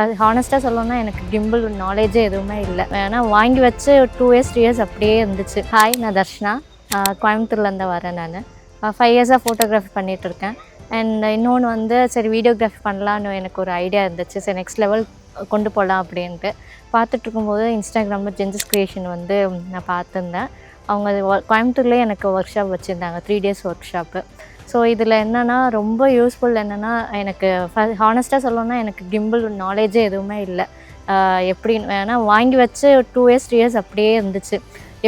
அது ஹானஸ்ட்டா சொல்லணும்னா எனக்கு கிம்பிள் நாலேஜே எதுவுமே இல்ல. ஏன்னா வாங்கி வச்சு 2 இயர்ஸ், 3 இயர்ஸ் அப்படியே இருந்துச்சு. ஹாய், நான் தர்ஷனா. கோயம்புத்தூர்லேருந்து வரேன் நானு. 5 இயர்ஸா ஃபோட்டோகிராஃபி பண்ணிட்டுருக்கேன். அண்ட் இன்னொன்று வந்து சரி வீடியோகிராஃபி பண்ணலான்னு எனக்கு ஒரு ஐடியா இருந்துச்சு. சரி நெக்ஸ்ட் லெவல் கொண்டு போகலாம் அப்படின்ட்டு. பார்த்துட்ருக்கும்போது இன்ஸ்டாகிராமில் ஜென்சஸ் கிரியேஷன் வந்து நான் பார்த்துருந்தேன். அவங்க கோயம்புத்தூர்லேயே எனக்கு ஒர்க் ஷாப் வச்சுருந்தாங்க. 3 டேஸ் ஒர்க் ஷாப்பு. ஸோ இதில் என்னென்னா ரொம்ப யூஸ்ஃபுல் என்னென்னா எனக்கு ஹானஸ்ட்டாக சொல்லணும்னா எனக்கு கிம்பிள் நாலேஜே எதுவுமே இல்லை. எப்படி ஏன்னா வாங்கி வச்சு 2 இயர்ஸ், 3 இயர்ஸ் அப்படியே இருந்துச்சு.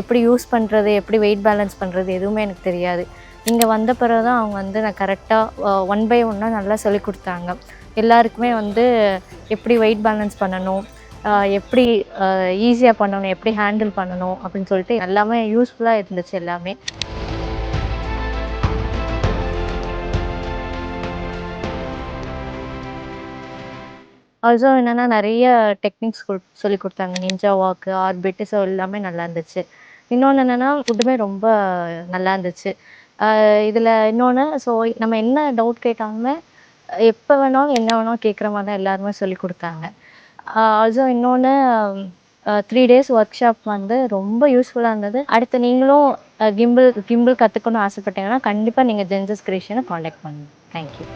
எப்படி யூஸ் பண்ணுறது, எப்படி வெயிட் பேலன்ஸ் பண்ணுறது எதுவுமே எனக்கு தெரியாது. இங்கே வந்த பிறகு தான் அவங்க வந்து நான் கரெக்டாக ஒன் பை ஒன்னாக நல்லா சொல்லிக் கொடுத்தாங்க. எல்லாருக்குமே வந்து எப்படி வெயிட் பேலன்ஸ் பண்ணணும், எப்படி ஈஸியாக பண்ணணும், எப்படி ஹேண்டில் பண்ணணும் அப்படின்னு சொல்லிட்டு எல்லாமே யூஸ்ஃபுல்லாக இருந்துச்சு எல்லாமே. ஆல்சோ என்னன்னா நெறைய டெக்னிக்ஸ் சொல்லிக் குடுத்தாங்க. நிஞ்சா வாக், ஆர்பிட் ஸோ எல்லாமே நல்லா இருந்துச்சு. இன்னொன்னு என்னன்னா, ஃபுட்டுமே ரொம்ப நல்லா இருந்துச்சு. இதில இன்னொன்னு நம்ம என்ன டவுட் கேட்டாலுமே, எப்ப வேணாலும், என்ன வேணாலும் கேட்குற மாரி தான் எல்லாருமே சொல்லிக் குடுத்தாங்க. ஆல்சோ இன்னொன்னு 3 டேஸ் ஒர்க் ஷாப் வந்து ரொம்ப யூஸ்ஃபுல்லா இருந்தது. அடுத்து நீங்களும் கிம்பிள் கிம்பிள் கத்துக்கணும்னு ஆசைப்பட்டீங்கன்னா, கண்டிப்பா நீங்க ஜென்சஸ் கிரியேஷன கான்டாக்ட் பண்ணுங்க. Thank you.